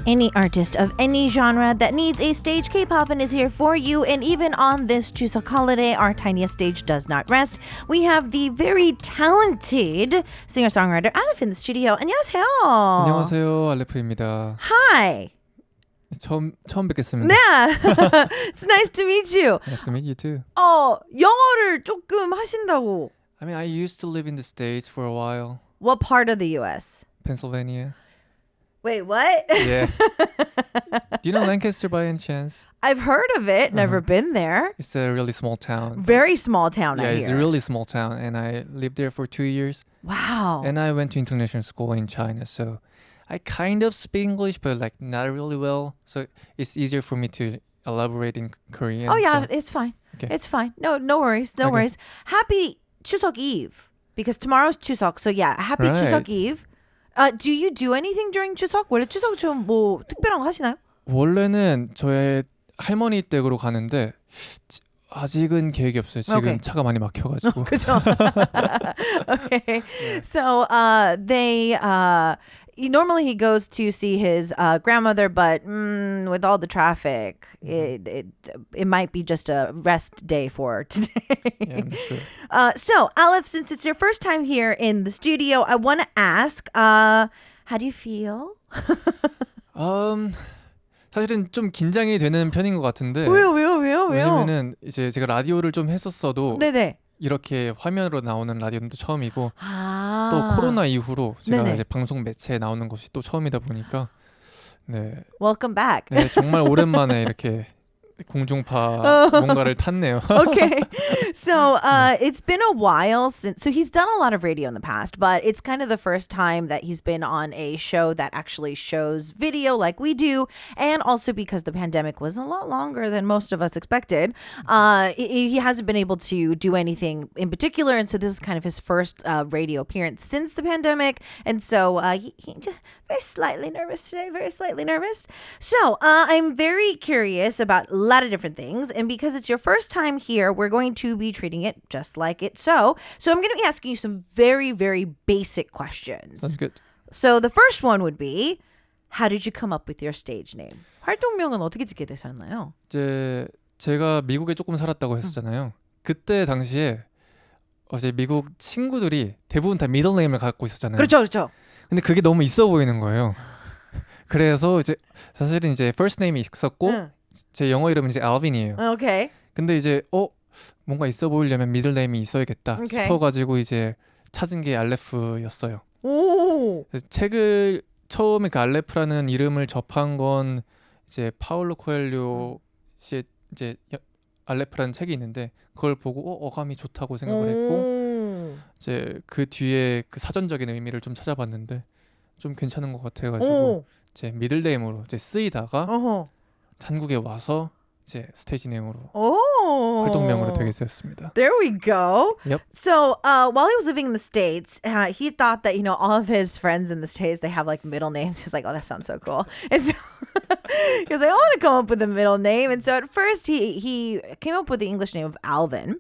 Any artist of any genre that needs a stage, K-Poppin' is here for you. And even on this Chuseok holiday, our Tiniest Stage does not rest. We have the very talented singer-songwriter ALEPH in the studio. 안녕하세요. 안녕하세요. 알레프입니다. Hi. 처음 뵙겠습니다. Yeah. It's nice to meet you. Nice to meet you too. 영어를 조금 하신다고. I mean, I used to live in the States for a while. What part of the U.S.? Pennsylvania. Wait, what? Yeah. Do you know Lancaster by any chance? I've heard of it, never been there. It's a really small town. Very small town, Yeah, I it's hear. a really small town, and I lived there for 2 years. Wow. And I went to international school in China, so I kind of speak English, but like not really well. So it's easier for me to elaborate in Korean. Oh yeah, so. it's fine. Okay. It's fine. No worries. No Okay. worries. Happy Chuseok Eve because tomorrow's Chuseok. So yeah, happy Right. Chuseok Eve. Do you do anything during Chuseok? 원래 추석 좀 뭐 특별한 거 하시나요? 원래는 저의 할머니 댁으로 가는데 아직은 계획이 없어요. 지금 Okay. 차가 많이 막혀가지고. 그죠? Okay. Yeah. So normally he goes to see his grandmother, but with all the traffic, it might be just a rest day for today. Yeah, I'm sure. So ALEPH, since it's your first time here in the studio, I want to ask, how do you feel? 사실은 좀 긴장이 되는 편인 것 같은데. 왜요? 왜냐면은 이제 제가 라디오를 좀 했었어도 네네. 이렇게 화면으로 나오는 라디오는 또 처음이고 아. 또 코로나 이후로 제가 네네. 이제 방송 매체에 나오는 것이 또 처음이다 보니까 네, Welcome back. 네 정말 오랜만에 이렇게 공중파 뭔가를 탔네요. Okay. So it's been a while since, so he's done a lot of radio in the past, but it's kind of the first time that he's been on a show that actually shows video like we do. And also because the pandemic was a lot longer than most of us expected, he hasn't been able to do anything in particular. And so this is kind of his first radio appearance since the pandemic. And so he just very slightly nervous today, very slightly nervous. So I'm very curious about a lot of different things. And because it's your first time here, we're going to be treating it just like it's so. So I'm going to be asking you some very, very basic questions. Sounds good. So the first one would be, how did you come up with your stage name? 활동명은 어떻게 짓게 되셨나요? 이제 제가 미국에 조금 살았다고 했었잖아요. 그때 당시에 이제 미국 친구들이 대부분 다 미들 네임을 갖고 있었잖아요. 그렇죠. 근데 그게 너무 있어 보이는 거예요. 그래서 이제 사실은 이제 first name이 있었고 제 영어 이름은 이제 알빈이에요. Okay. 근데 이제 뭔가 있어 보이려면 미들 네임이 있어야겠다 Okay. 싶어가지고 이제 찾은 게 알레프였어요. 오. 그래서 책을 처음에 그 알레프라는 이름을 접한 건 이제 파울로 코엘료 씨의 이제 알레프라는 책이 있는데 그걸 보고 어감이 좋다고 생각을 했고 이제 그 뒤에 그 사전적인 의미를 좀 찾아봤는데 좀 괜찮은 것 같아가지고 이제 미들 네임으로 이제 쓰이다가 한국에 와서 이제 스테이지 네임으로 활동명으로 되게 되었습니다. There we go. Yep. So while he was living in the States, he thought that, all of his friends in the States, they have like middle names. He's like, oh, that sounds so cool. And so he was like, I want to come up with a middle name. And so at first he came up with the English name of Alvin.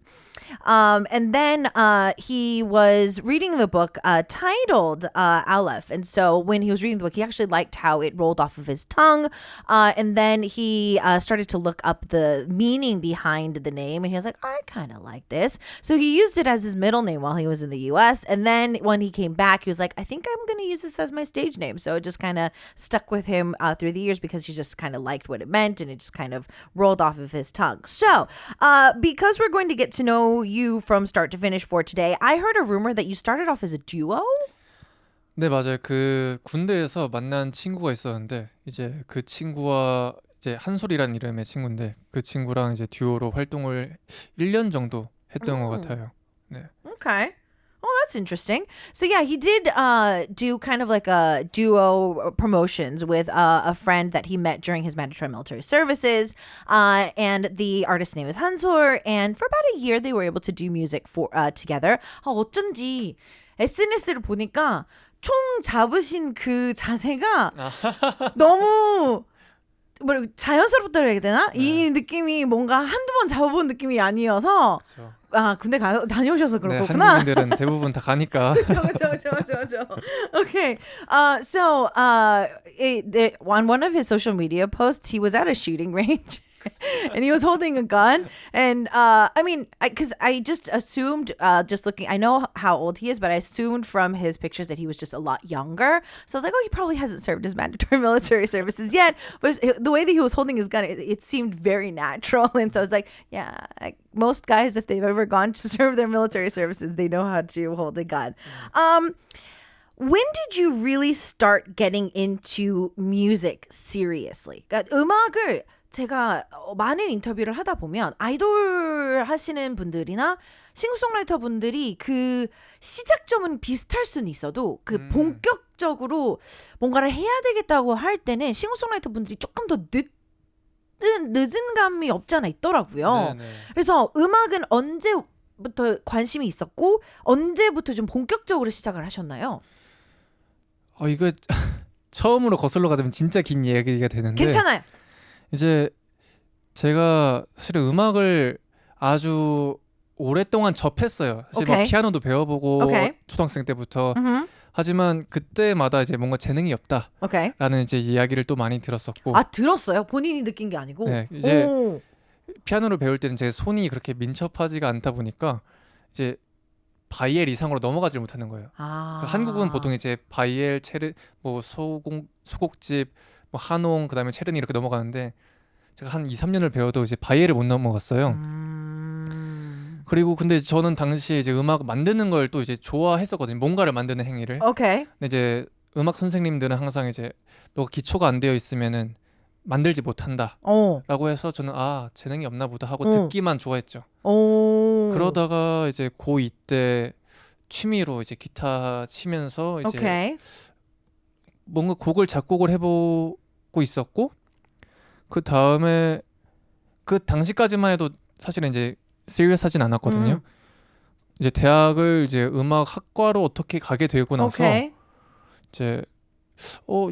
And then he was reading the book titled ALEPH. And so when he was reading the book, he actually liked how it rolled off of his tongue. And then he started to look up the meaning behind the name. And he was like, I kind of like this. So he used it as his middle name while he was in the US. And then when he came back, he was like, I think I'm going to use this as my stage name. So it just kind of stuck with him through the years because he just kind of liked what it meant. And it just kind of rolled off of his tongue. So because we're going to get to know you from start to finish for today, I heard a rumor that you started off as a duo? 네, 맞아요. 그 군대에서 만난 친구가 있었는데 이제 그 친구와 이제 한솔이라는 이름의 친구인데 그 친구랑 이제 듀오로 활동을 1년 정도 했던 것 같아요. 네. Okay. Oh, that's interesting. So yeah, he did do kind of like a duo promotions with a friend that he met during his mandatory military services. And the artist's name is Hansor. And for about a year, they were able to do music together. 어쩐지 SNS를 보니까 총 잡으신 그 자세가 너무 뭐 자연스럽다 해야 되나? 이 느낌이 뭔가 한두 번 잡아본 느낌이 아니어서 그렇죠. 군대 다녀오셔서 그럴 네, 거구나. 한국인들은 대부분 다 가니까. 그렇죠. Okay. On one of his social media posts, he was at a shooting range. And he was holding a gun. And because I just assumed, just looking, I know how old he is, but I assumed from his pictures that he was just a lot younger. So I was like, oh, he probably hasn't served his mandatory military services yet. But the way that he was holding his gun, it seemed very natural. And so I was like, yeah, most guys, if they've ever gone to serve their military services, they know how to hold a gun. When did you really start getting into music seriously? 그러니까 음악을 제가 많은 인터뷰를 하다 보면 아이돌 하시는 분들이나 싱어송라이터 분들이 그 시작점은 비슷할 수는 있어도 그 본격적으로 뭔가를 해야 되겠다고 할 때는 싱어송라이터 분들이 조금 더 늦은 감이 없지 않아 있더라고요. 네네. 그래서 음악은 언제부터 관심이 있었고 언제부터 좀 본격적으로 시작을 하셨나요? 이거 처음으로 거슬러 가자면 진짜 긴 얘기가 되는데 괜찮아요. 이제 제가 사실은 음악을 아주 오랫동안 접했어요. 사실 막 피아노도 배워보고 초등학생 때부터. 하지만 그때마다 이제 뭔가 재능이 없다라는 이제 이야기를 또 많이 들었었고. 들었어요? 본인이 느낀 게 아니고? 네, 이제 피아노를 배울 때는 제 손이 그렇게 민첩하지가 않다 보니까 이제 바이엘 이상으로 넘어가질 못하는 거예요. 그러니까 한국은 보통 이제 바이엘, 체르, 뭐 소곡집, 뭐 한홍, 그다음에 체르니 이렇게 넘어가는데 제가 한 2-3년을 배워도 이제 바이엘을 못 넘어갔어요. 그리고 근데 저는 당시에 이제 음악 만드는 걸 또 이제 좋아했었거든요. 뭔가를 만드는 행위를. 근데 이제 음악 선생님들은 항상 이제 너가 기초가 안 되어 있으면은 만들지 못한다라고 해서 저는 재능이 없나 보다 하고 듣기만 좋아했죠. 그러다가 이제 고2 때 취미로 이제 기타 치면서 이제 뭔가 곡을 작곡을 해보고 있었고 그 다음에 그 당시까지만 해도 사실은 이제 시리어스하진 않았거든요. 이제 대학을 이제 음악 학과로 어떻게 가게 되고 나서 이제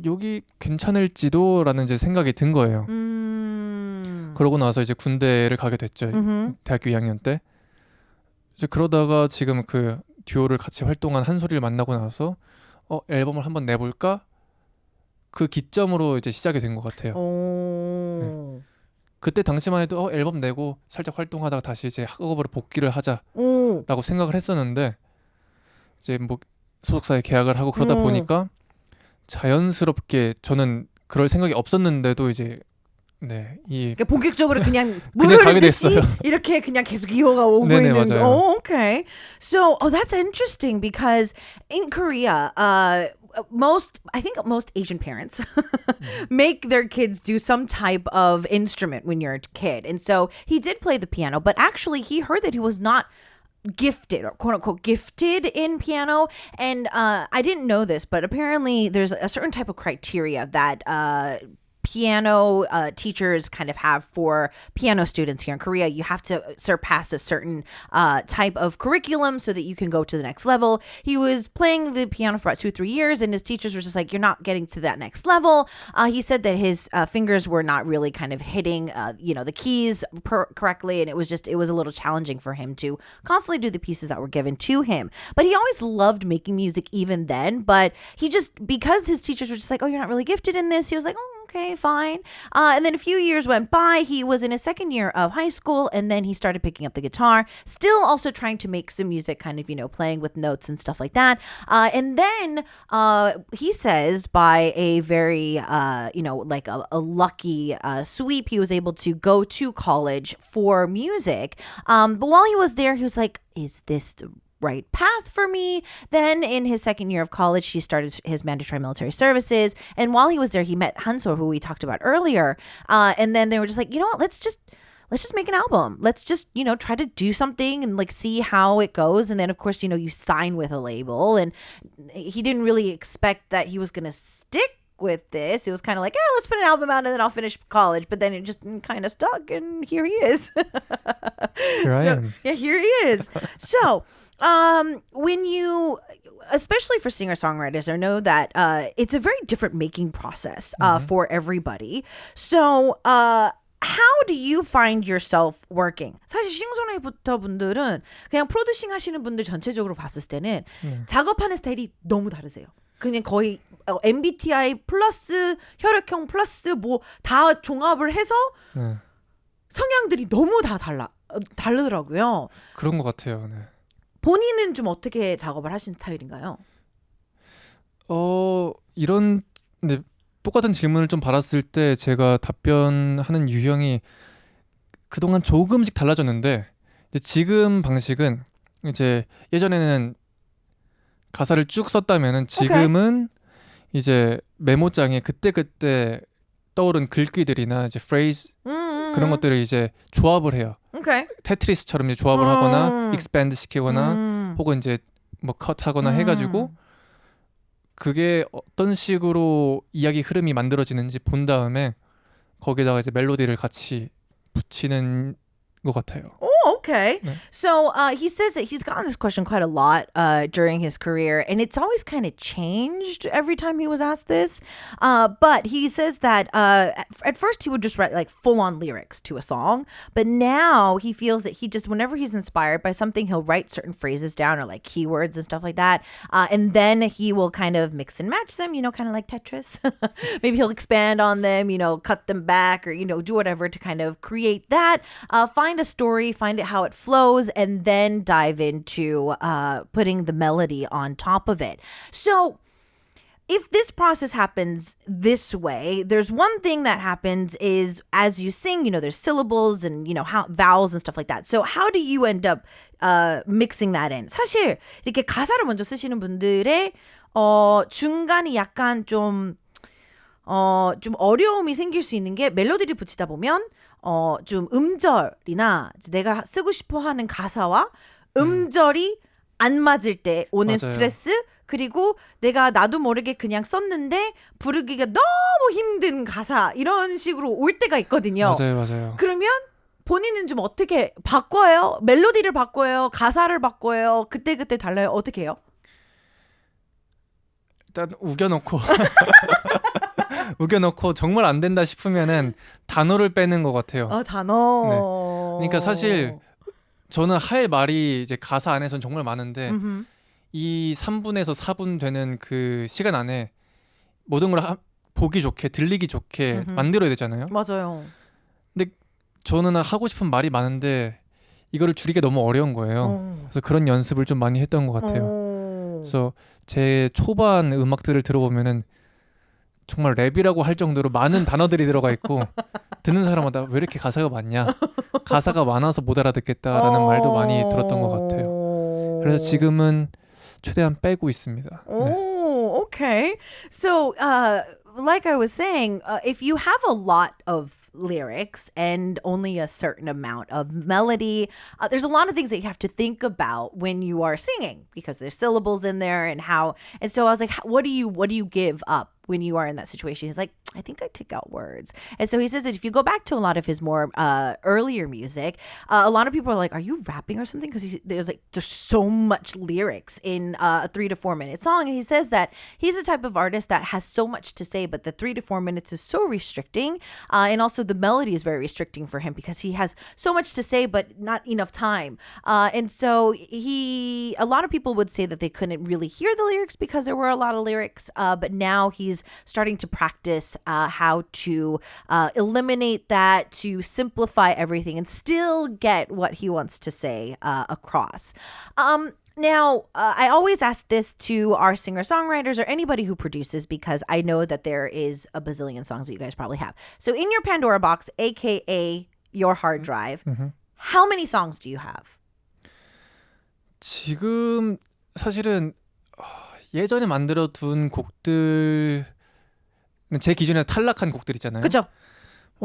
여기 괜찮을지도라는 이제 생각이 든 거예요. 그러고 나서 이제 군대를 가게 됐죠. 대학교 2학년 때. 이제 그러다가 지금 그 듀오를 같이 활동한 한솔이를 만나고 나서 앨범을 한번 내볼까? 그 기점으로 이제 시작이 된 것 같아요. 네. 그때 당시만 해도 앨범 내고 살짝 활동하다가 다시 이제 학업으로 복귀를 하자라고 생각을 했었는데 이제 뭐 소속사에 계약을 하고 그러다 보니까 자연스럽게 저는 그럴 생각이 없었는데도 이제 그러니까 본격적으로 그냥 물을 듯이 이렇게 그냥 계속 이어가 오고 있는 거. Okay. So, that's interesting because in Korea, I think most Asian parents make their kids do some type of instrument when you're a kid. And so he did play the piano, but actually he heard that he was not gifted or quote unquote gifted in piano. And I didn't know this, but apparently there's a certain type of criteria that piano teachers kind of have for piano students here in Korea. You have to surpass a certain type of curriculum so that you can go to the next level. He was playing the piano for about 2-3 years and his teachers were just like, you're not getting to that next level. He said that his fingers were not really kind of hitting the keys correctly, and it was a little challenging for him to constantly do the pieces that were given to him. But he always loved making music even then, but because his teachers were just like, oh, you're not really gifted in this, he was like, oh, okay, fine. And then a few years went by. He was in his second year of high school, and then he started picking up the guitar, still also trying to make some music, kind of, playing with notes and stuff like that. And then he says by a very, like a lucky sweep, he was able to go to college for music. But while he was there, he was like, is this the right path for me? Then in his second year of college, he started his mandatory military services. And while he was there, he met Hansol, who we talked about earlier. And then they were just like, you know what, let's just make an album. Let's just, try to do something and like see how it goes. And then of course, you sign with a label, and he didn't really expect that he was going to stick with this. It was kind of like, let's put an album out and then I'll finish college. But then it just kind of stuck, and here he is. Here I am. Yeah, here he is. So when you, especially for singer-songwriters, I know that it's a very different making process for everybody. So, how do you find yourself working? 사실 싱어송라이터 분들은 그냥 프로듀싱 하시는 분들 전체적으로 봤을 때는 작업하는 스타일이 너무 다르세요. 그냥 거의 MBTI 플러스 혈액형 플러스 뭐 다 종합을 해서 성향들이 너무 다 다르더라고요. 그런 것 같아요. 네. 본인은 좀 어떻게 작업을 하신 스타일인가요? 이런 네, 똑같은 질문을 좀 받았을 때 제가 답변하는 유형이 그동안 조금씩 달라졌는데 지금 방식은 이제 예전에는 가사를 쭉 썼다면은 지금은 이제 메모장에 그때그때 떠오른 글귀들이나 이제 phrase 그런 것들을 이제 조합을 해요. 테트리스처럼 이제 조합을 하거나 익스밴드 시키거나 혹은 이제 뭐 컷하거나 해가지고 그게 어떤 식으로 이야기 흐름이 만들어지는지 본 다음에 거기다가 이제 멜로디를 같이 붙이는 것 같아요. Oh, okay. 네. So he says that he's gotten this question quite a lot during his career, and it's always kind of changed every time he was asked this. But he says that at first he would just write like full-on lyrics to a song, but now he feels that he just, whenever he's inspired by something, he'll write certain phrases down or like keywords and stuff like that, and then he will kind of mix and match them, you know, kind of like Tetris. Maybe he'll expand on them, you know, cut them back or, you know, do whatever to kind of create that, find a story, find it how it flows, and then dive into putting the melody on top of it. So if this process happens this way, there's one thing that happens is as you sing, you know, there's syllables and, you know, how, vowels and stuff like that. So how do you end up mixing that in? 사실 이렇게 가사를 먼저 쓰시는 분들의 중간이 약간 좀 어려움이 생길 수 있는 게 멜로디를 붙이다 보면 좀 음절이나 내가 쓰고 싶어 하는 가사와 음절이 안 맞을 때 오는 맞아요. 스트레스, 그리고 내가 나도 모르게 그냥 썼는데 부르기가 너무 힘든 가사, 이런 식으로 올 때가 있거든요. 맞아요. 그러면 본인은 좀 어떻게 바꿔요? 멜로디를 바꿔요? 가사를 바꿔요? 그때그때 달라요? 어떻게 해요? 일단 우겨놓고 정말 안 된다 싶으면은 단어를 빼는 것 같아요. 단어. 네. 그러니까 사실 저는 할 말이 이제 가사 안에서는 정말 많은데 이 3분에서 4분 되는 그 시간 안에 모든 걸 보기 좋게 들리기 좋게 만들어야 되잖아요. 맞아요. 근데 저는 하고 싶은 말이 많은데 이거를 줄이기 너무 어려운 거예요. 그래서 그런 연습을 좀 많이 했던 것 같아요. 그래서 제 초반 음악들을 들어보면은 정말 랩이라고 할 정도로 많은 단어들이 들어가 있고 듣는 사람마다 왜 이렇게 가사가 많냐, 가사가 많아서 못 알아듣겠다라는 말도 많이 들었던 것 같아요. 그래서 지금은 최대한 빼고 있습니다. Oh, okay. So, like I was saying, if you have a lot of lyrics and only a certain amount of melody, there's a lot of things that you have to think about when you are singing because there's syllables in there and so I was like, what do you give up when you are in that situation? He's like, I think I take out words. And so he says that if you go back to a lot of his more earlier music, a lot of people are like, are you rapping or something? Because there's so much lyrics in a 3 to 4 minute song. And he says that he's the type of artist that has so much to say, but the 3 to 4 minutes is so restricting. And also the melody is very restricting for him because he has so much to say, but not enough time. And so a lot of people would say that they couldn't really hear the lyrics because there were a lot of lyrics. But now he's starting to practice how to eliminate that, to simplify everything and still get what he wants to say across. Now, I always ask this to our singer-songwriters or anybody who produces because I know that there is a bazillion songs that you guys probably have. So in your Pandora box, aka your hard drive, how many songs do you have? 지금 사실은 예전에 만들어둔 곡들, 제 기준에 탈락한 곡들 있잖아요. 그죠?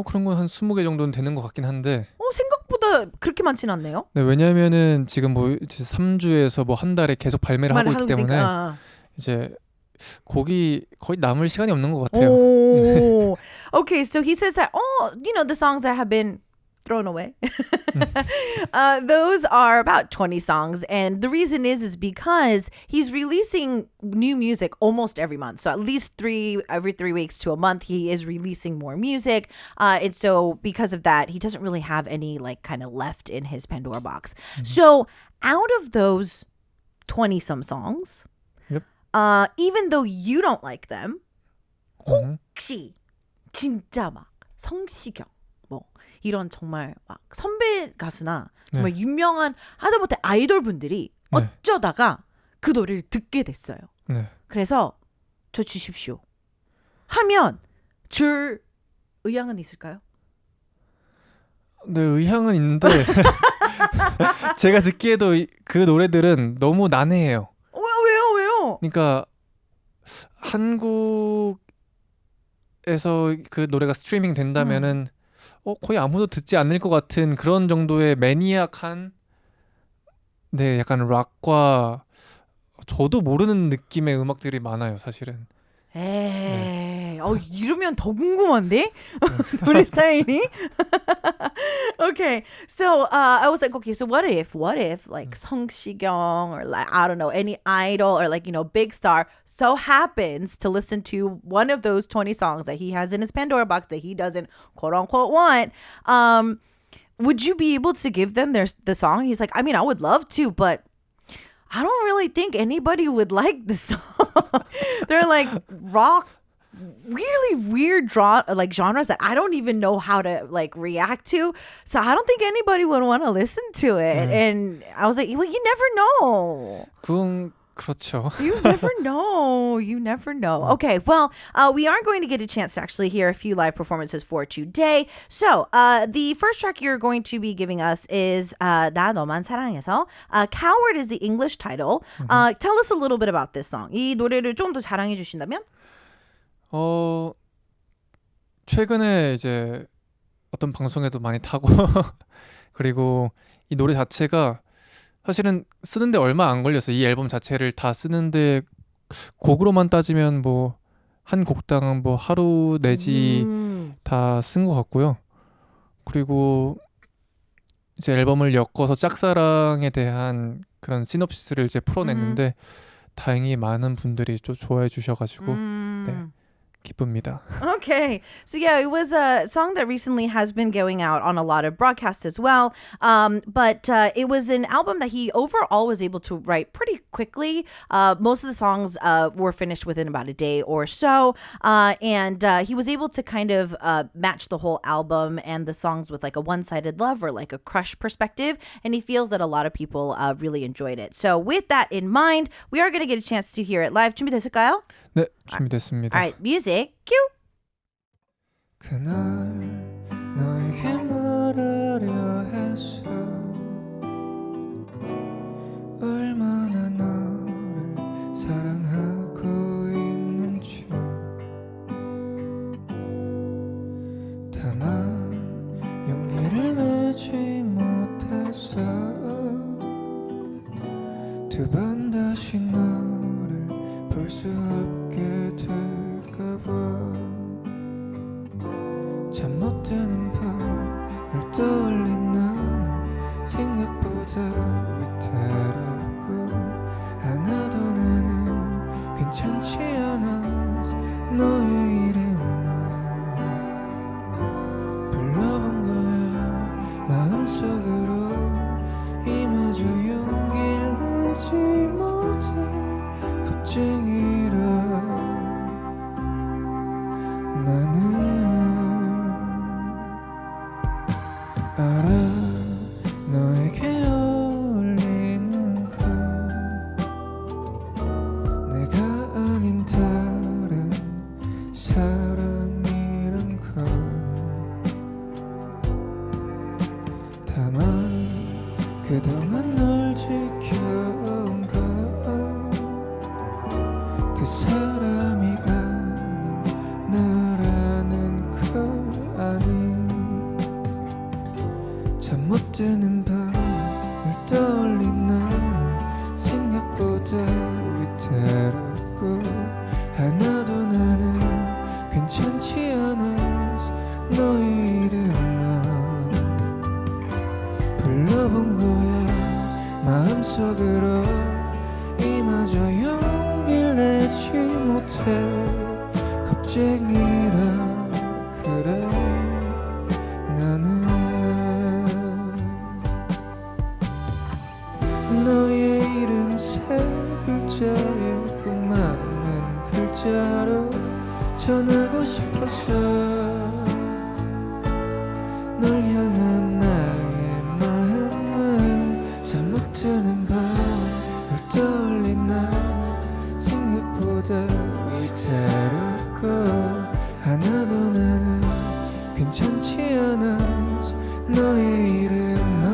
그런 건 한 20개 정도는 되는 것 같긴 한데 생각보다 그렇게 많진 않네요. 네, 왜냐하면은 지금 뭐 3주에서 뭐 한 달에 계속 발매를 하고 있기 때문에 이제 곡이 거의 남을 시간이 없는 것 같아요. Okay, so he says that the songs that have been thrown away Those are about 20 songs. And the reason is because he's releasing new music almost every month. So at least every 3 weeks to a month, he is releasing more music. And so because of that, he doesn't really have any like kind of left in his Pandora box. So out of those 20 some songs, Yep. even though you don't like them, 혹시 진짜 막 성시경 뭐 이런 정말 막 선배 가수나 정말 유명한 하다못해 아이돌 분들이 어쩌다가 그 노래를 듣게 됐어요. 네. 그래서 저 주십시오 하면 줄 의향은 있을까요? 네, 의향은 있는데 제가 듣기에도 그 노래들은 너무 난해해요. 왜요? 그러니까 한국에서 그 노래가 스트리밍 된다면은 거의 아무도 듣지 않을 것 같은 그런 정도의 매니악한 네, 약간 락과 저도 모르는 느낌의 음악들이 많아요, 사실은. 에이, 이러면 더 궁금한데? 노래 스타일이? Okay, so I was like, okay, so what if like 성시경 or like, I don't know, any idol or like, big star so happens to listen to one of those 20 songs that he has in his Pandora box that he doesn't quote unquote want, would you be able to give them the song? He's like, I mean, I would love to, but I don't really think anybody would like the song. They're like rock, really weird genres that I don't even know how to like react to. So I don't think anybody would want to listen to it. And I was like, well, you never know. 그건 그렇죠. You never know. You never know. Okay, well, we are going to get a chance to actually hear a few live performances for today. So, the first track you're going to be giving us is 나 너만 사랑해서. Coward is the English title. Tell us a little bit about this song. 이 노래를 좀 더 자랑해 주신다면? 최근에 이제 어떤 방송에도 많이 타고 그리고 이 노래 자체가 사실은 쓰는데 얼마 안 걸렸어요. 이 앨범 자체를 다 쓰는데 곡으로만 따지면 뭐 한 곡당 뭐 하루 내지 다 쓴 것 같고요. 그리고 이제 앨범을 엮어서 짝사랑에 대한 그런 시놉시스를 이제 풀어냈는데 다행히 많은 분들이 좀 좋아해 주셔가지고 네. 기쁩니다. Okay. So yeah, it was a song that recently has been going out on a lot of broadcasts as well. But it was an album that he overall was able to write pretty quickly. Most of the songs were finished within about a day or so. And he was able to kind of match the whole album and the songs with like a one-sided love or like a crush perspective. And he feels that a lot of people really enjoyed it. So with that in mind, we are going to get a chance to hear it live. 준비됐을까요? 네, 준비됐습니다. All right, music, cue. 그날 너에게 말하려 했어 얼마나 너를 사랑하고 있는지 다만 용기를 내지 못했어 두 번 다시 너를 볼 수 없게 될까봐 잠 못 드는 밤 널 떠올린 나는 생각보다 위태롭고 하나도 나는 괜찮지 않아 너의 이름만 불러본 거야 마음속으로 이마저 용기를 내지 못해 겁쟁이라 나는 알아 너에게 어울리는 걸 내가 아닌 다른 사람이란 걸 다만 그동안 널 지켜온 건 그 사람이 아닌 나라는 걸 아니 잠 못 드는 밤 널 떠올린 나는 생각보다 위태롭고 하나도 나는 괜찮지 않아 너의 이름만 속으로 이마저 용기를 내지 못해 겁쟁이라 그래 나는 너의 이름 세 글자에 꼭 맞는 글자로 전하고 싶어서 널 향한 나의 마음은 잠 못 드는 밤을 떠올린 날 생각보다 위태롭고 하나도 나는 괜찮지 않아 너의 이름만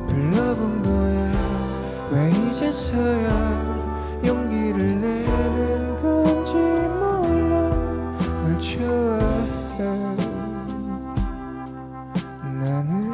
불러본 거야 왜 이제서야 용기를 내는 건지 몰라 널 좋아해 나는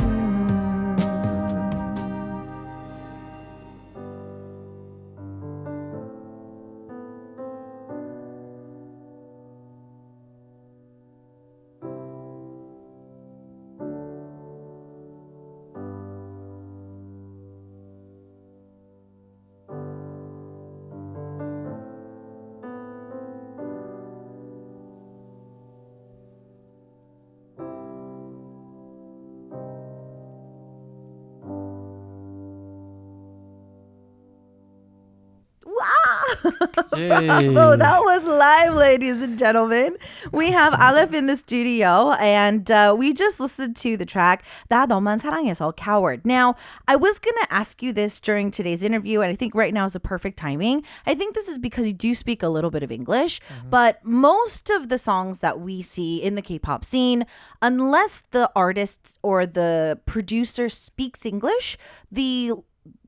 Oh, that was live, ladies and gentlemen. We have ALEPH in the studio, and we just listened to the track 나 너만 사랑해서 Coward. Now, I was going to ask you this during today's interview, and I think right now is the perfect timing. I think this is because you do speak a little bit of English, but most of the songs that we see in the K-pop scene, unless the artist or the producer speaks English, the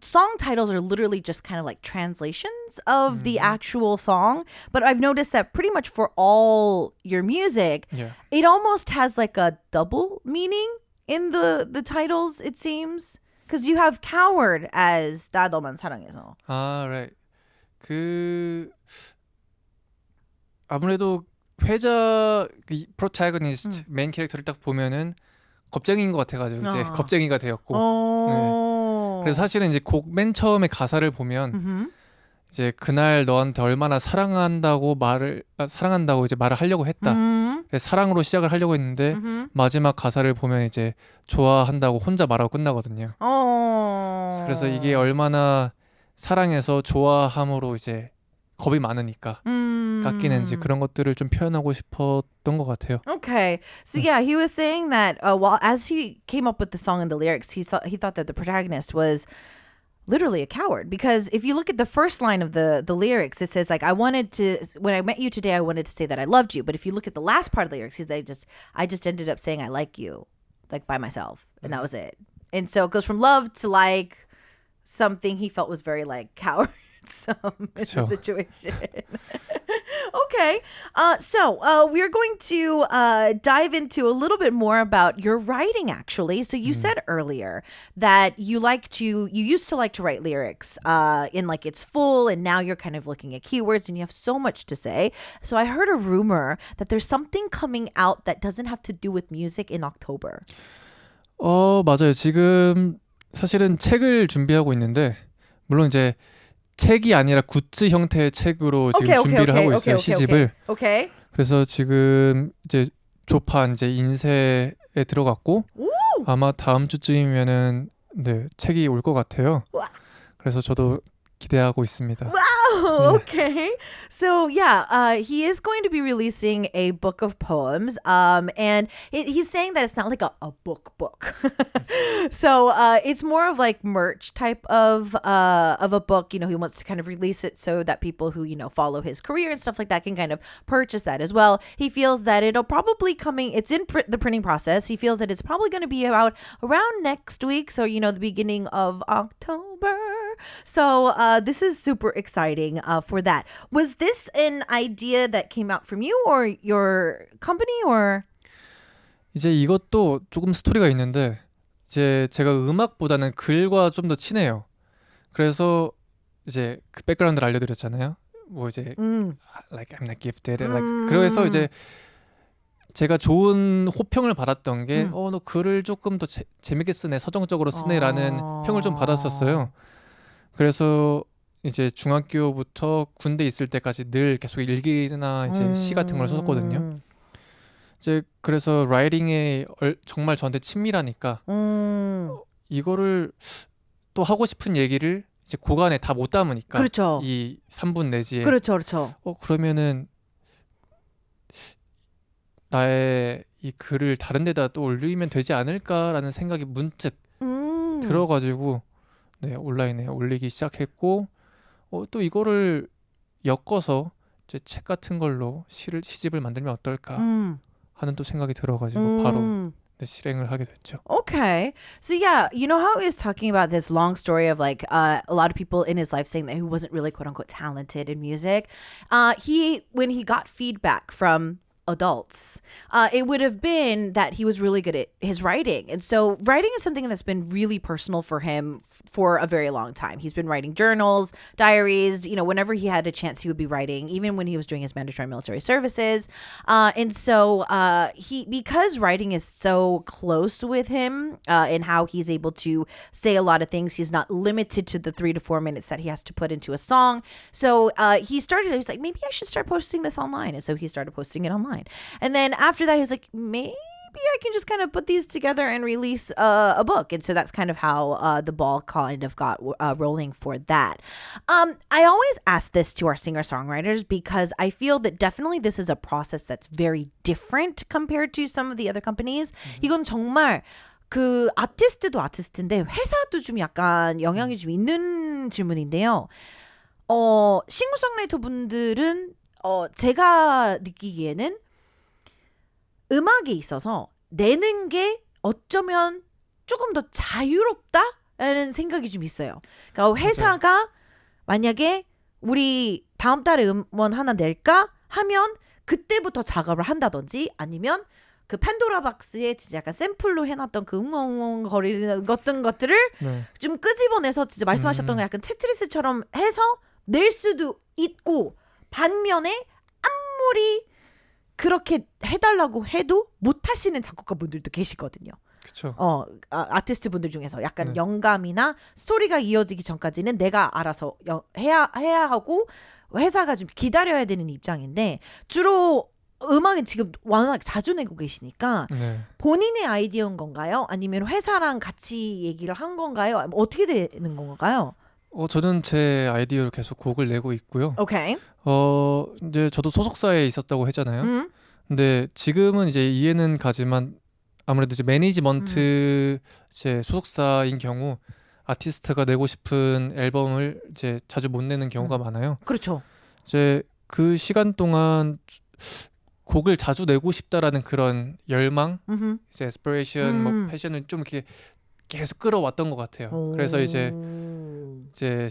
song titles are literally just kind of like translations of the actual song. But I've noticed that pretty much for all your music, it almost has like a double meaning in the titles, it seems. Because you have Coward as 나 너만 사랑해서. 아, right. 그 아무래도 회자 그 프로타고니스트 메인 캐릭터를 딱 보면은 겁쟁이인 것 같아가지고 이제 겁쟁이가 되었고. 네. 그래서 사실은 이제 곡 맨 처음에 가사를 보면 이제 그날 너한테 얼마나 사랑한다고 이제 말을 하려고 했다. 그래서 사랑으로 시작을 하려고 했는데 마지막 가사를 보면 이제 좋아한다고 혼자 말하고 끝나거든요. 그래서 이게 얼마나 사랑해서 좋아함으로 이제 겁이 많으니까 깎이는지 그런 것들을 좀 표현하고 싶었던 것 같아요. Okay, so yeah, he was saying that while as he came up with the song and the lyrics, he thought that the protagonist was literally a coward, because if you look at the first line of the lyrics, it says like when I met you today, I wanted to say that I loved you. But if you look at the last part of the lyrics, I just ended up saying I like you, like by myself, and that was it. And so it goes from love to like something he felt was very like coward. In the situation. Okay, so we're going to dive into a little bit more about your writing, actually. So you said earlier that you used to like to write lyrics in like its full, and now you're kind of looking at keywords, and you have so much to say. So I heard a rumor that there's something coming out that doesn't have to do with music in October. 맞아요. 지금 사실은 책을 준비하고 있는데 물론 이제 책이 아니라 굿즈 형태의 책으로 지금 준비를 하고 있어요. 시집을. 그래서 지금 이제 조판 이제 인쇄에 들어갔고 아마 다음 주쯤이면은 네, 책이 올 것 같아요. 그래서 저도 기대하고 있습니다. Wow, okay. So yeah, he is going to be releasing a book of poems, and he's saying that it's not like a book. So it's more of like merch type of a book. You know, he wants to kind of release it so that people who, you know, follow his career and stuff like that can kind of purchase that as well. He feels that it'll probably it's in the printing process. He feels that it's probably going to be out around next week. So, you know, the beginning of October. So this is super exciting for that. Was this an idea that came out from you or your company or? 이제 이것도 조금 스토리가 있는데 이제 제가 음악보다는 글과 좀 더 친해요. 그래서 이제 그 백그라운드를 알려드렸잖아요. 뭐 이제 like I'm not gifted. Like 그래서 이제 제가 좋은 호평을 받았던 게 너 글을 조금 더 재밌게 쓰네, 서정적으로 쓰네라는 평을 좀 받았었어요. 그래서 이제 중학교부터 군대 있을 때까지 늘 계속 일기나 이제 시 같은 걸 썼거든요. 이제 그래서 라이팅에 정말 저한테 친밀하니까 이거를 또 하고 싶은 얘기를 이제 고간에 다 못 담으니까 그렇죠. 이 3분 내지에 그렇죠. 그러면은 나의 이 글을 다른 데다 또 올리면 되지 않을까라는 생각이 문득 들어가지고 네, 온라인에 올리기 시작했고 또 이거를 엮어서 이제 책 같은 걸로 시집을 만들면 어떨까 하는 또 생각이 들어가지고 바로 네, 실행을 하게 됐죠. Okay. So yeah, you know how he was talking about this long story of like a lot of people in his life saying that he wasn't really quote unquote talented in music. When he got feedback from adults, it would have been that he was really good at his writing. And so writing is something that's been really personal for him for a very long time. He's been writing journals, diaries, you know, whenever he had a chance, he would be writing, even when he was doing his mandatory military services. And so because writing is so close with him in how he's able to say a lot of things, he's not limited to the 3 to 4 minutes that he has to put into a song. So he was like, maybe I should start posting this online. And so he started posting it online. And then after that, he was like, maybe I can just kind of put these together and release a book. And so that's kind of how the ball kind of got rolling for that. I always ask this to our singer-songwriters because I feel that definitely this is a process that's very different compared to some of the other companies. 이건 정말 그 아티스트도 아티스트인데 회사도 좀 약간 영향이 좀 있는 질문인데요. 싱어송라이터 분들은 제가 느끼기에는 음악에 있어서 내는 게 어쩌면 조금 더 자유롭다라는 생각이 좀 있어요. 그러니까 회사가 만약에 우리 다음 달에 음원 하나 낼까 하면 그때부터 작업을 한다든지 아니면 그 팬도라 박스에 진짜 약간 샘플로 해놨던 그 웅웅웅 거리는 어떤 것들을 좀 끄집어내서 진짜 말씀하셨던 거 약간 테트리스처럼 해서 낼 수도 있고 반면에 아무리 그렇게 해달라고 해도 못하시는 작곡가분들도 계시거든요. 그렇죠. 아티스트 분들 중에서 약간 영감이나 스토리가 이어지기 전까지는 내가 알아서 해야 하고 회사가 좀 기다려야 되는 입장인데 주로 음악은 지금 워낙 자주 내고 계시니까 본인의 아이디어인 건가요? 아니면 회사랑 같이 얘기를 한 건가요? 어떻게 되는 건가요? 저는 제 아이디어로 계속 곡을 내고 있고요. 오케이. 이제 저도 소속사에 있었다고 했잖아요. 근데 지금은 이제 이해는 가지만 아무래도 이제 매니지먼트 제 소속사인 경우 아티스트가 내고 싶은 앨범을 이제 자주 못 내는 경우가 많아요. 그렇죠. 이제 그 시간 동안 곡을 자주 내고 싶다라는 그런 열망, 이제 에스피레이션, 뭐 패션을 좀 이렇게 계속 끌어왔던 것 같아요. 그래서 이제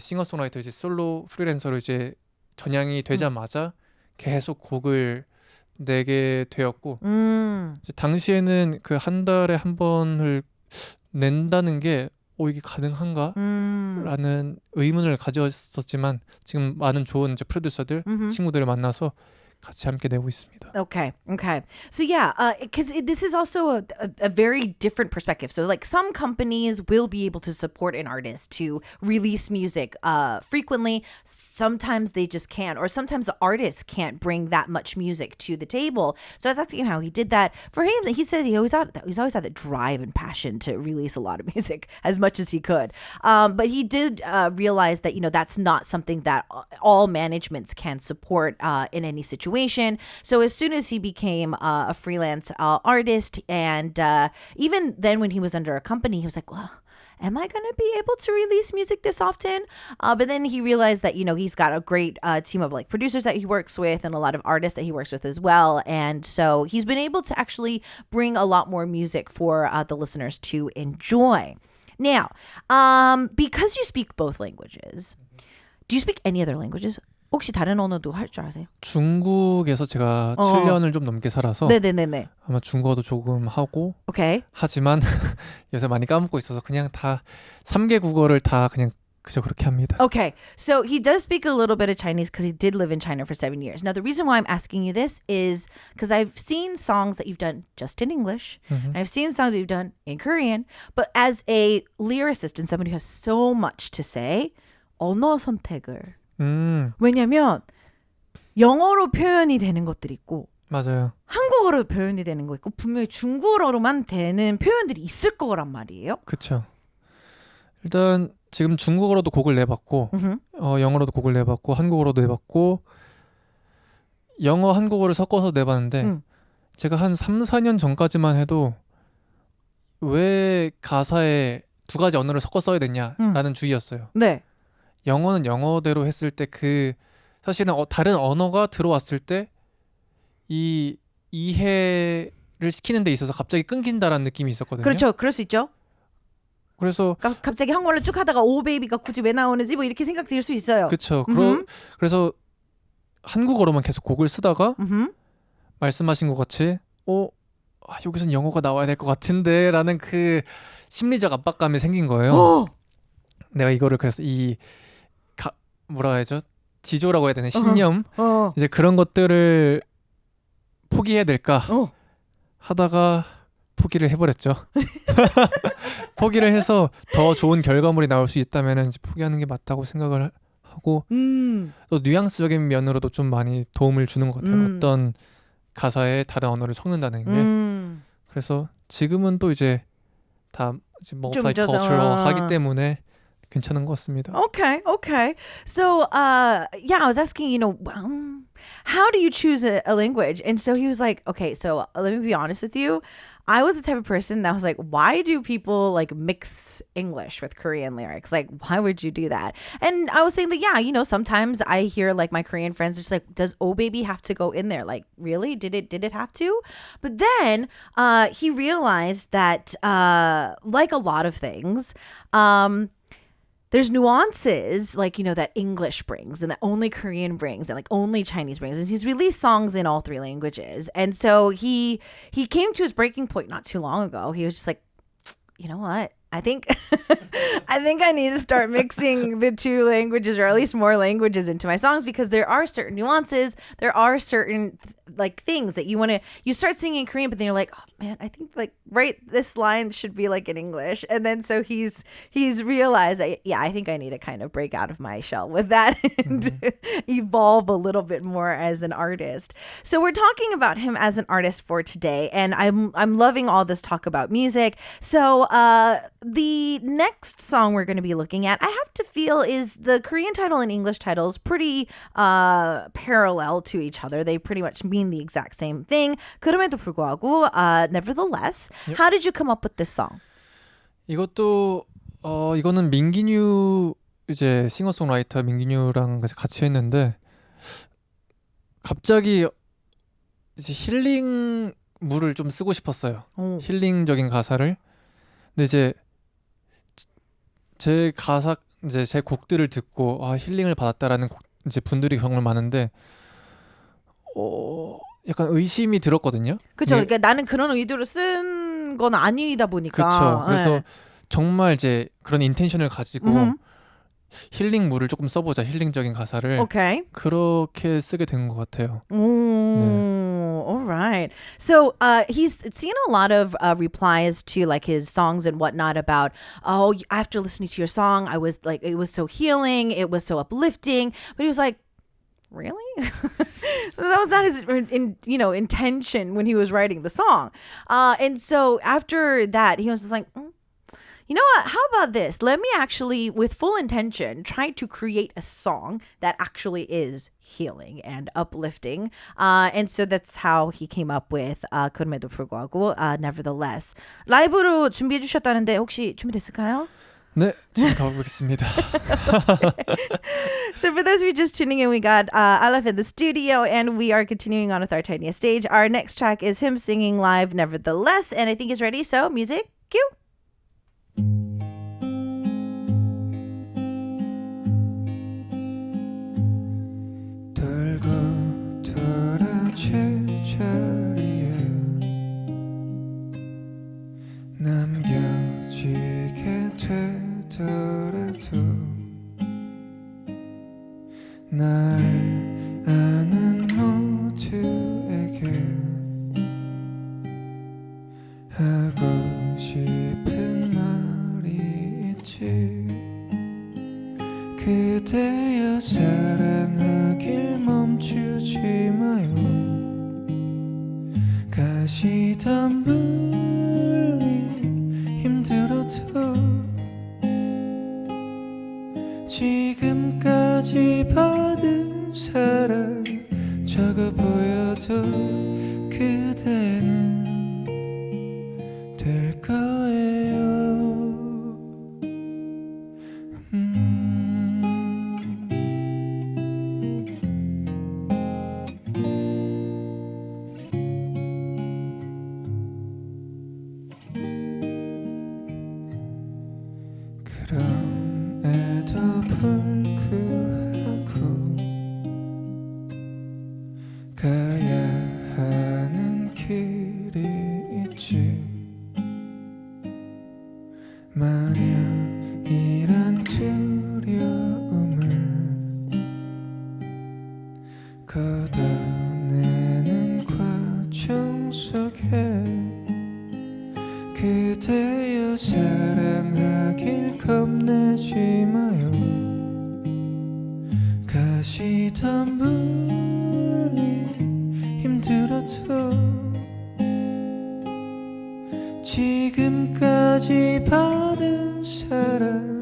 싱어송라이터 이제 솔로 프리랜서로 이제 전향이 되자마자 계속 곡을 내게 되었고 이제 당시에는 그 한 달에 한 번을 낸다는 게 이게 가능한가? 라는 의문을 가졌었지만 지금 많은 좋은 이제 프로듀서들, 친구들을 만나서 같이 함께 내고 있습니다. Okay. So yeah, because this is also a very different perspective. So like some companies will be able to support an artist to release music frequently. Sometimes they just can't, or sometimes the artist can't bring that much music to the table. So I was asking him how he did that. For him, he said he always had that drive and passion to release a lot of music as much as he could. But he did realize that that's not something that all managements can support in any situation. So as soon as he became a freelance artist, and even then when he was under a company, he was like, well, am I going to be able to release music this often? But then he realized that, he's got a great team of like producers that he works with and a lot of artists that he works with as well. And so he's been able to actually bring a lot more music for the listeners to enjoy. Now, because you speak both languages, do you speak any other languages? 혹시 다른 언어도 할 줄 아세요? 중국에서 제가 7년을 좀 넘게 살아서 네네네네. 아마 중국어도 조금 하고 오케이. 하지만 요새 많이 까먹고 있어서 그냥 다 3개 국어를 다 그냥 그저 그렇게 합니다. Okay, so he does speak a little bit of Chinese because he did live in China for 7 years. Now, the reason why I'm asking you this is because I've seen songs that you've done just in English, and I've seen songs that you've done in Korean, but as a lyricist and somebody who has so much to say, 언어 선택을. 왜냐면 영어로 표현이 되는 것들이 있고 맞아요. 한국어로 표현이 되는 거 있고 분명히 중국어로만 되는 표현들이 있을 거란 말이에요. 그렇죠. 일단 지금 중국어로도 곡을 내봤고 영어로도 곡을 내봤고 한국어로도 내봤고 영어 한국어를 섞어서 내봤는데 제가 한 3, 4년 전까지만 해도 왜 가사에 두 가지 언어를 섞어 써야 되냐라는 주의였어요. 네. 영어는 영어대로 했을 때 그 사실은 다른 언어가 들어왔을 때 이 이해를 시키는 데 있어서 갑자기 끊긴다라는 느낌이 있었거든요. 그렇죠. 그럴 수 있죠. 그래서 갑자기 한국어를 쭉 하다가 오 베이비가 굳이 왜 나오는지 뭐 이렇게 생각 들 수 있어요. 그렇죠. 그래서 한국어로만 계속 곡을 쓰다가 말씀하신 것 같이 여기선 영어가 나와야 될 것 같은데 라는 그 심리적 압박감이 생긴 거예요. 내가 이거를 그래서 뭐라 해야죠? 지조라고 해야 되나? 신념? 이제 그런 것들을 포기해야 될까 하다가 포기를 해버렸죠. 포기를 해서 더 좋은 결과물이 나올 수 있다면 이제 포기하는 게 맞다고 생각을 하고 또 뉘앙스적인 면으로도 좀 많이 도움을 주는 것 같아요. 어떤 가사에 다른 언어를 섞는다는 게. 그래서 지금은 또 이제 다 multicultural 하기 때문에 괜찮은 것 같습니다. Okay. So, yeah, I was asking, how do you choose a language? And so he was like, okay, so let me be honest with you. I was the type of person that was like, why do people like mix English with Korean lyrics? Like, why would you do that? And I was saying that, yeah, sometimes I hear like my Korean friends just like, does Oh Baby have to go in there? Like, really? Did it have to? But then he realized that like a lot of things, there's nuances like, that English brings and that only Korean brings and like only Chinese brings. And he's released songs in all 3 languages. And so he came to his breaking point not too long ago. He was just like, you know what? I think I need to start mixing the 2 languages or at least more languages into my songs because there are certain nuances. There are certain like things that you start singing in Korean, but then you're like, oh man, I think like this line should be like in English. And then so he's realized that, yeah, I think I need to kind of break out of my shell with that and evolve a little bit more as an artist. So we're talking about him as an artist for today, and I'm loving all this talk about music. So the next song we're going to be looking at, I have to feel is the Korean title and English titles pretty parallel to each other. They pretty much mean the exact same thing. 그럼에도 불구하고, nevertheless. Yep. How did you come up with this song? 이거는 민기뉴 이제 싱어송라이터 민기뉴랑 같이 했는데 갑자기 이제 힐링물을 좀 쓰고 싶었어요. 힐링적인 가사를. 근데 이제 제 가사 이제 제 곡들을 듣고 힐링을 받았다라는 이제 분들이 정말 많은데 약간 의심이 들었거든요. 그렇죠. 그러니까 나는 그런 의도로 쓴 건 아니다 보니까. 그렇죠. 그래서 정말 이제 그런 인텐션을 가지고 힐링물을 조금 써보자, 힐링적인 가사를. Okay. 그렇게 쓰게 된 것 같아요. All right. So he's seen a lot of replies to like his songs and whatnot about, after listening to your song, I was like, it was so healing, it was so uplifting. But he was like, really? So that was not his intention when he was writing the song. And so after that, he was just like, you know what? How about this? Let me actually, with full intention, try to create a song that actually is healing and uplifting. And so that's how he came up with 그럼에도 불구하고, nevertheless. 라이브로 준비해 주셨다는데 혹시 준비됐을까요? 네, 지금 가보겠습니다. So for those of you just tuning in, we got ALEPH in the studio, and we are continuing on with our Tiniest Stage. Our next track is him singing live, nevertheless, and I think he's ready. So music, cue. 돌고 돌아칠 자리에 남겨지게 되더라도 날 아는 모두에게 하고 싶은 말이 있지. 그대여 사랑하길 멈추지 마요. 가시던 분이 힘들어도 지금까지 받은 사랑 적어 보여도 그대는 될 거예요. 그럼에도 불구하고 가야 하는 길이 있지. 만약 이런 두려움을 걷어내는 과정 속에 그대여 사랑하길 겁내지 마요. 가시던 분이 힘들어도 지금까지 받은 사랑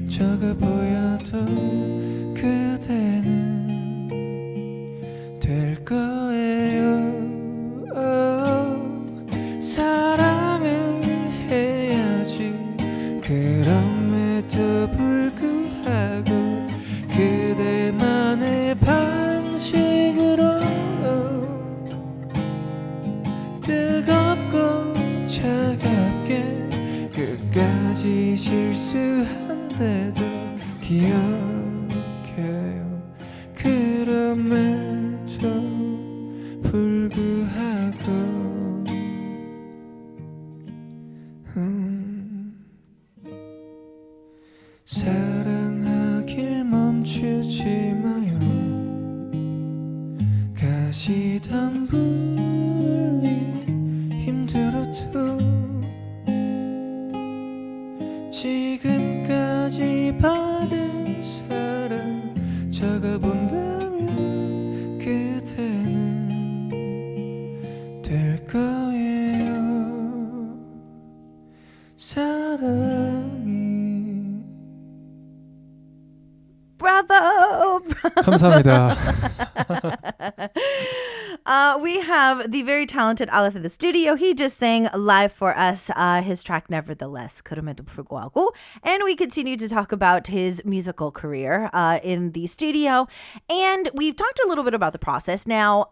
적어 보여도 그대는 될 거예요. 사랑을 해야지. 그럼에도 불구하고 그대만의 방식으로 뜨겁고 차갑게 끝까지 실수한데도 기억해요. 그럼에도 불구하고 사랑하길 멈추지 마요. 가시던 분이 힘들어도 지금까지 받은 사랑 적어본다면 그대는 될 거예요. 사랑이. Bravo! 감사합니다. We have the very talented ALEPH in the studio. He just sang live for us his track Nevertheless, 그럼에도 불구하고. And we continue to talk about his musical career in the studio. And we've talked a little bit about the process. Now,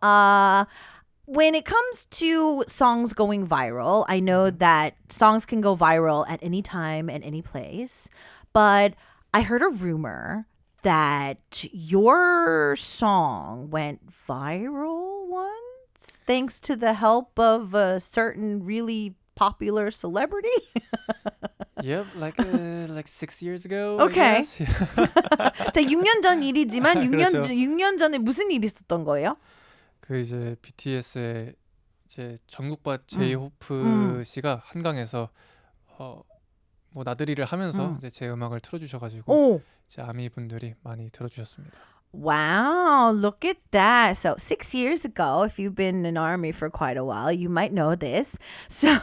when it comes to songs going viral, I know that songs can go viral at any time and any place. But I heard a rumor that your song went viral once thanks to the help of a certain really popular celebrity. Yep, like 6 years ago. Okay. I guess. 자, 6년 전 일이지만 6년 그렇죠. 6년 전에 무슨 일이 있었던 거예요? 그 이제 BTS의 이제 전국밭 제이호프 씨가 한강에서 뭐 나들이를 하면서 이제 제 음악을 틀어주셔가지고 오. 이제 아미 분들이 많이 들어주셨습니다. Wow, look at that. So 6 years ago, if you've been in army for quite a while, you might know this. So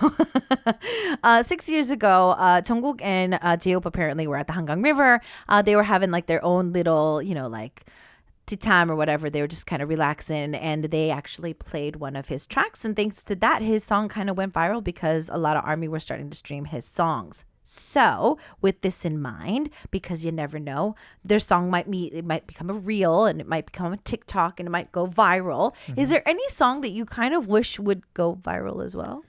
6 years ago, Jungkook and J-Hope apparently were at the Hangang River. They were having like their own little, like tea time or whatever. They were just kind of relaxing, and they actually played one of his tracks. And thanks to that, his song kind of went viral because a lot of army were starting to stream his songs. So, with this in mind, because you never know, their song might become a reel, and it might become a TikTok, and it might go viral. Mm-hmm. Is there any song that you kind of wish would go viral as well?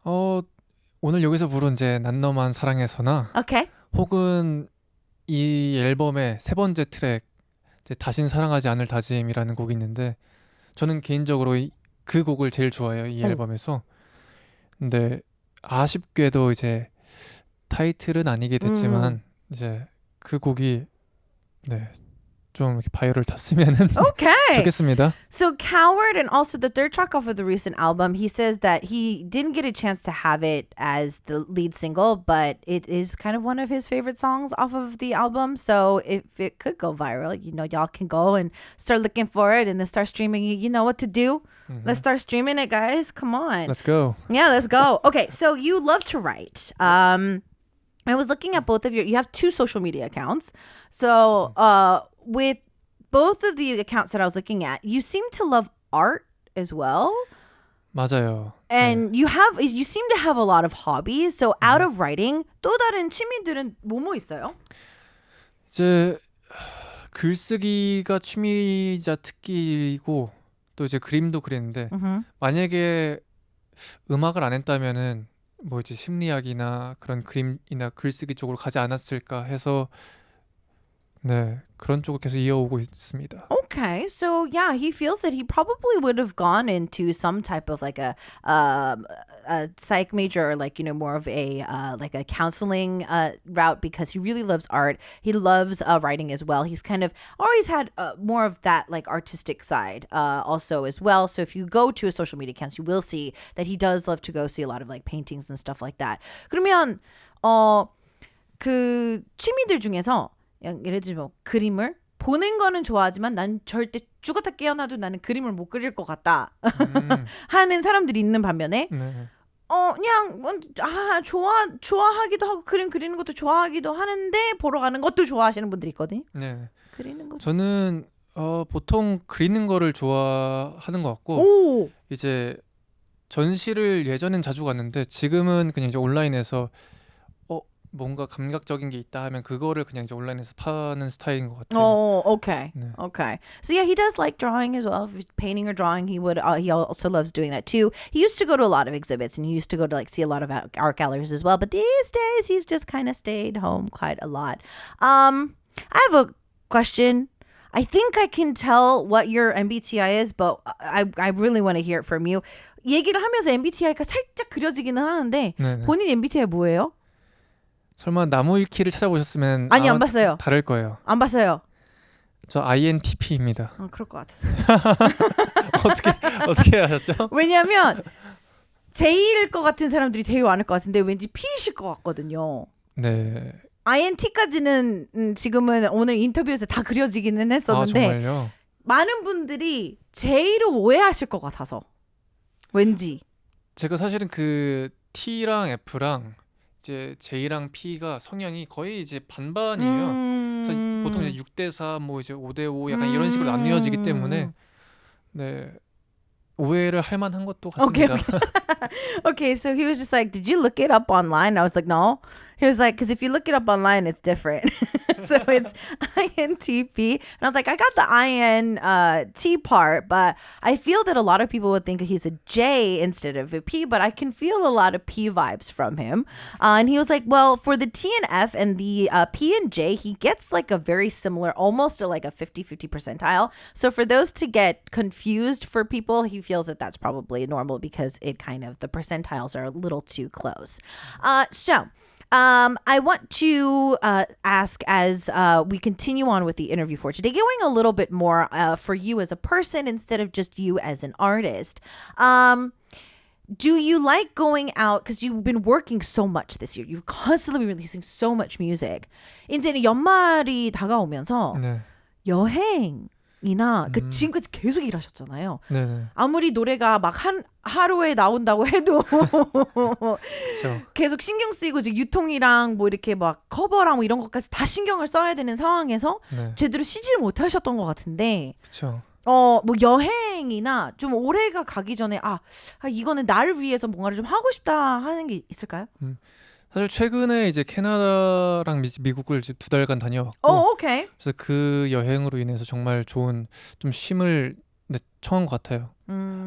오늘 여기서 부른 이제 난 너만 사랑해서나 Okay. 혹은 이 앨범의 세 번째 트랙 이제 다신 사랑하지 않을 다짐이라는 곡이 있는데 저는 개인적으로 그 곡을 제일 좋아해요. 이 앨범에서. 근데 아쉽게도 이제 타이틀은 아니게 됐지만 이제 그 곡이 좀 이렇게 바이올을 탔으면은 Okay. 좋겠습니다. So Coward and also the third track off of the recent album, he says that he didn't get a chance to have it as the lead single, but it is kind of one of his favorite songs off of the album. So if it could go viral, you know, y'all can go and start looking for it and then start streaming it. You know what to do. Let's start streaming it, guys. Come on. Let's go. Yeah, let's go. Okay, so you love to write. I was looking at both of you have two social media accounts. So with both of the accounts that I was looking at, you seem to love art as well. 맞아요. And you seem to have a lot of hobbies. So out of writing, 또 다른 취미들은 뭐뭐 있어요? 이제 글쓰기가 취미자 특기이고 또 이제 그림도 그리는데 만약에 음악을 안 했다면은 뭐 이제 심리학이나 그런 그림이나 글쓰기 쪽으로 가지 않았을까 해서 네 그런 쪽을 계속 이어오고 있습니다. Okay, so yeah, he feels that he probably would have gone into some type of like a psych major or like, you know, more of a like a counseling route because he really loves art. He loves writing as well. He's kind of always had more of that like artistic side also as well. So if you go to his social media accounts, you will see that he does love to go see a lot of like paintings and stuff like that. 그러면 그 취미들 중에서 예를 들면 그림을 보는 거는 좋아하지만 난 절대 죽었다 깨어나도 나는 그림을 못 그릴 것 같다 하는 사람들이 있는 반면에 네. 그냥 좋아하기도 하고 그림 그리는 것도 좋아하기도 하는데 보러 가는 것도 좋아하시는 분들이 있거든요. 네. 그리는 거 저는 보통 그리는 거를 좋아하는 것 같고 오. 이제 전시를 예전엔 자주 갔는데 지금은 그냥 이제 온라인에서 뭔가 감각적인 게 있다 하면 그거를 그냥 이제 온라인에서 파는 스타일인 것 같아요. Oh, okay. 네. Okay. So yeah, he does like drawing as well. If he's painting or drawing, he also loves doing that too. He used to go to a lot of exhibits and he used to go to like see a lot of art galleries as well. But these days, he's just kind of stayed home quite a lot. I have a question. I think I can tell what your MBTI is, but I really want to hear it from you. 얘기를 하면서 MBTI가 살짝 그려지기는 하는데 네네. 본인 MBTI 뭐예요? 설마 나무위키를 찾아보셨으면 아니, 안 봤어요. 다를 거예요. 안 봤어요. 저 INTP입니다. 그럴 것 같았어요. 어떻게 하셨죠? 왜냐하면 J일 것 같은 사람들이 되게 많을 것 같은데 왠지 P이실 것 같거든요. 네. INT까지는 지금은 오늘 인터뷰에서 다 그려지기는 했었는데 정말요? 많은 분들이 J로 오해하실 것 같아서 왠지 제가 사실은 그 T랑 F랑 이제 J랑 P가 성향이 거의 이제 반반이에요. 그래서 보통 이제 6대4 뭐 이제 5대5 약간 이런 식으로 나뉘어지기 때문에 네. 오해를 할 만한 것도 같습니다. Okay, so he was just like, did you look it up online? I was like, no. He was like, because if you look it up online, it's different. So it's INTP. And I was like, I got the INT part, but I feel that a lot of people would think he's a J instead of a P, but I can feel a lot of P vibes from him. And he was like, well, for the T and F and the P and J, he gets like a very similar, almost like a 50-50 percentile. So for those to get confused for people, he feels that that's probably normal because it kind of, the percentiles are a little too close. I want to ask as we continue on with the interview for today, going a little bit more for you as a person instead of just you as an artist. Do you like going out, because you've been working so much this year, you've constantly been releasing so much music. 이제는 연말이 다가오면서 네. 여행이나 지금까지 계속 일하셨잖아요. 네네. 아무리 노래가 막 하루에 나온다고 해도 그렇죠. 계속 신경 쓰이고 이제 유통이랑 뭐 이렇게 막 커버랑 뭐 이런 것까지 다 신경을 써야 되는 상황에서 네. 제대로 쉬지를 못하셨던 것 같은데 그렇죠. 뭐 여행이나 좀 올해가 가기 전에 이거는 나를 위해서 뭔가를 좀 하고 싶다 하는 게 있을까요? 사실 최근에 이제 캐나다랑 미국을 이제 2달간 다녀왔고 오케이. 그래서 그 여행으로 인해서 정말 좋은 좀 쉼을 청한 것 같아요.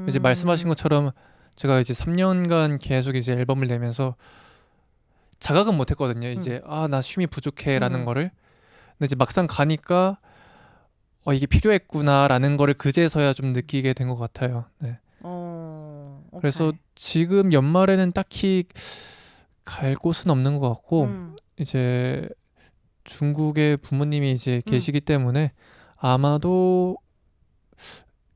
이제 말씀하신 것처럼 제가 이제 3년간 계속 이제 앨범을 내면서 자각은 못했거든요. 이제 나 쉼이 부족해라는 거를. 근데 이제 막상 가니까 이게 필요했구나라는 거를 그제서야 좀 느끼게 된 것 같아요. 네. 그래서 지금 연말에는 딱히 갈 곳은 없는 것 같고 이제 중국에 부모님이 이제 계시기 때문에 아마도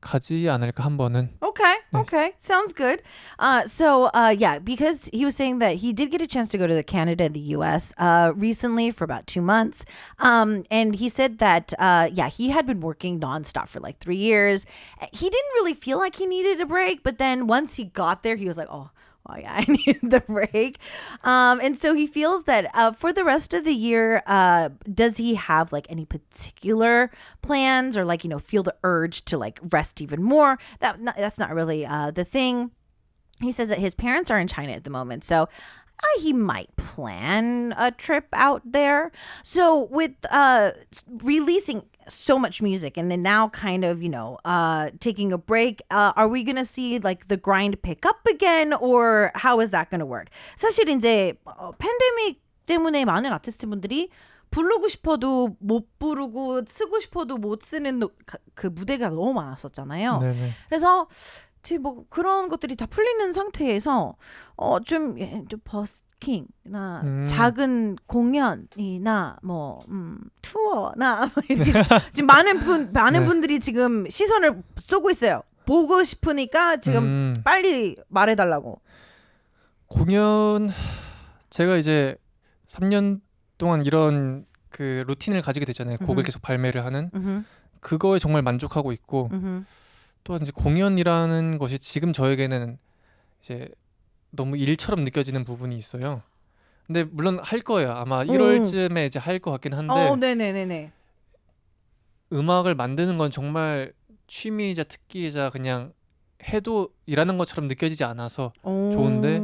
가지 않을까 한 번은. Okay, okay. Sounds good. Yeah, because he was saying that he did get a chance to go to Canada and the US recently for about 2 months. And he said that, he had been working nonstop for like 3 years. He didn't really feel like he needed a break, but then once he got there, he was like, oh yeah, I needed the break. And so he feels that for the rest of the year, does he have like any particular plans or like, feel the urge to like rest even more? That's not really the thing. He says that his parents are in China at the moment. So he might plan a trip out there. So with releasing so much music and then now kind of, taking a break, are we going to see like the grind pick up again or how is that going to work? 사실 이제 팬데믹 때문에 많은 아티스트분들이 부르고 싶어도 못 부르고 쓰고 싶어도 못 쓰는 그 무대가 너무 많았었잖아요. 네네. 그래서 지금 뭐 그런 것들이 다 풀리는 상태에서 좀 버스킹이나 작은 공연이나 뭐 투어나 이렇게 지금 많은 분들이 지금 시선을 쏘고 있어요. 보고 싶으니까 지금 빨리 말해달라고. 공연 제가 이제 3년 동안 이런 그 루틴을 가지게 됐잖아요. 곡을 계속 발매를 하는 그거에 정말 만족하고 있고. 또한 이제 공연이라는 것이 지금 저에게는 이제 너무 일처럼 느껴지는 부분이 있어요. 근데 물론 할 거예요. 아마 1월쯤에 이제 할 것 같긴 한데. 네네네네. 음악을 만드는 건 정말 취미이자 특기이자 그냥 해도 일하는 것처럼 느껴지지 않아서 좋은데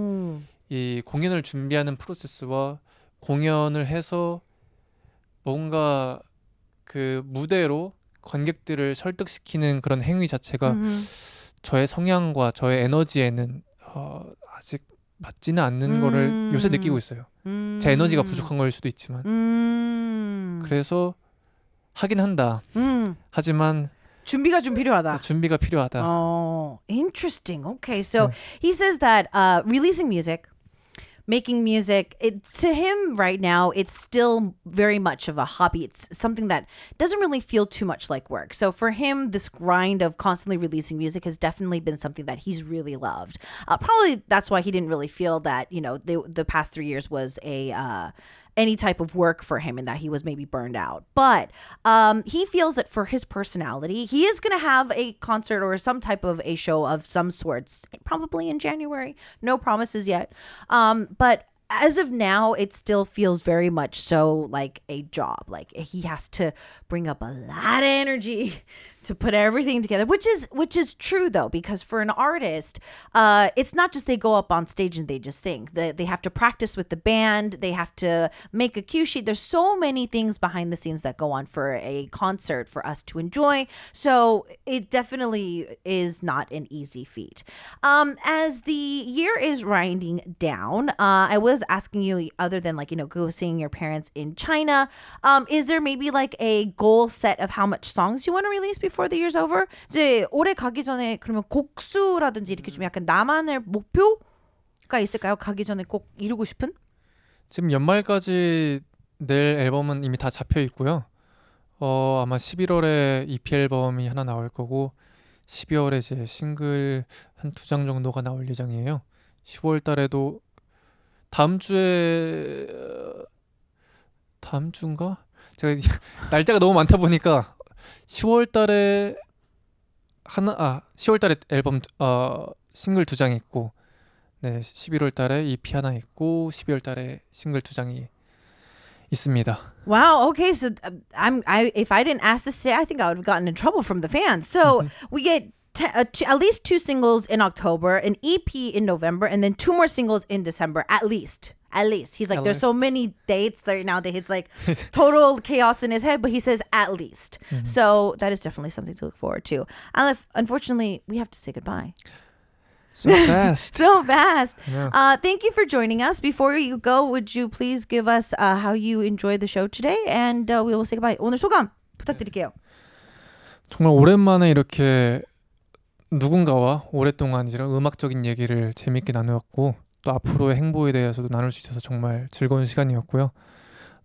이 공연을 준비하는 프로세스와 공연을 해서 뭔가 그 무대로 관객들을 설득시키는 그런 행위 자체가 저의 성향과 저의 에너지에는 아직 맞지는 않는 거를 요새 느끼고 있어요. 제 에너지가 부족한 걸 수도 있지만 그래서 하긴 한다. 하지만 준비가 좀 필요하다. 준비가 필요하다. Oh, interesting. Okay, so he says that releasing music, making music, to him right now, it's still very much of a hobby. It's something that doesn't really feel too much like work. So for him, this grind of constantly releasing music has definitely been something that he's really loved. Probably that's why he didn't really feel that, the past 3 years was any type of work for him and that he was maybe burned out. But he feels that for his personality, he is going to have a concert or some type of a show of some sorts, probably in January. No promises yet. But as of now, it still feels very much so like a job. Like he has to bring up a lot of energy to put everything together, which is true though, because for an artist, it's not just they go up on stage and they just sing. They have to practice with the band. They have to make a cue sheet. There's so many things behind the scenes that go on for a concert for us to enjoy. So it definitely is not an easy feat. As the year is winding down, I was asking you, other than go seeing your parents in China, is there maybe like a goal set of how much songs you want to release before the year's over? 이제 올해 가기 전에 그러면 곡수라든지 이렇게 좀 약간 나만의 목표가 있을까요? 가기 전에 꼭 이루고 싶은? 지금 연말까지 낼 앨범은 이미 다 잡혀 있고요. 아마 11월에 EP 앨범이 하나 나올 거고 12월에 이제 싱글 한 2장 정도가 나올 예정이에요. 10월 달에도 다음 주인가? 제가 날짜가 너무 많다 보니까 10월 달에 10월 달에 앨범 싱글 2장 있고 네, 11월 달에 EP 하나 있고 12월 달에 싱글 2장이 있습니다. Wow. Okay. So if I didn't ask this today, I think I would have gotten in trouble from the fans. So we get at least 2 singles in October, an EP in November, and then 2 more singles in December, at least. He's like, there's so many dates there now that it's like total chaos in his head, but he says at least. So that is definitely something to look forward to. ALEPH, unfortunately, we have to say goodbye. So fast. So fast. Yeah. Thank you for joining us. Before you go, would you please give us how you enjoyed the show today? And we will say goodbye. 오늘 소감 부탁드릴게요. 정말 오랜만에 이렇게 누군가와 오랫동안 이런 음악적인 얘기를 재밌게 나누었고 또 앞으로의 행보에 대해서도 나눌 수 있어서 정말 즐거운 시간이었고요.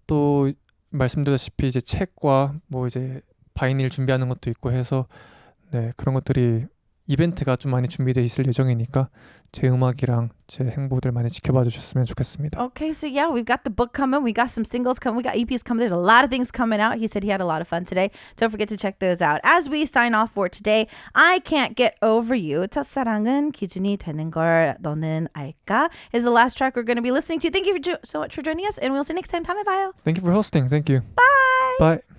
또 말씀드렸다시피 이제 책과 뭐 이제 바이닐 준비하는 것도 있고 해서 네, 그런 것들이 이벤트가 좀 많이 준비되어 있을 예정이니까 제 음악이랑 제 행보들 많이 지켜봐 주셨으면 좋겠습니다. Okay, so yeah, we've got the book coming. We got some singles coming. We got EPs coming. There's a lot of things coming out. He said he had a lot of fun today. Don't forget to check those out. As we sign off for today, I Can't Get Over You. 첫사랑은 기준이 되는 걸 너는 알까? Is the last track we're going to be listening to. Thank you so much for joining us, and we'll see you next time. 다음에 봐요. Thank you for hosting. Thank you. Bye. Bye.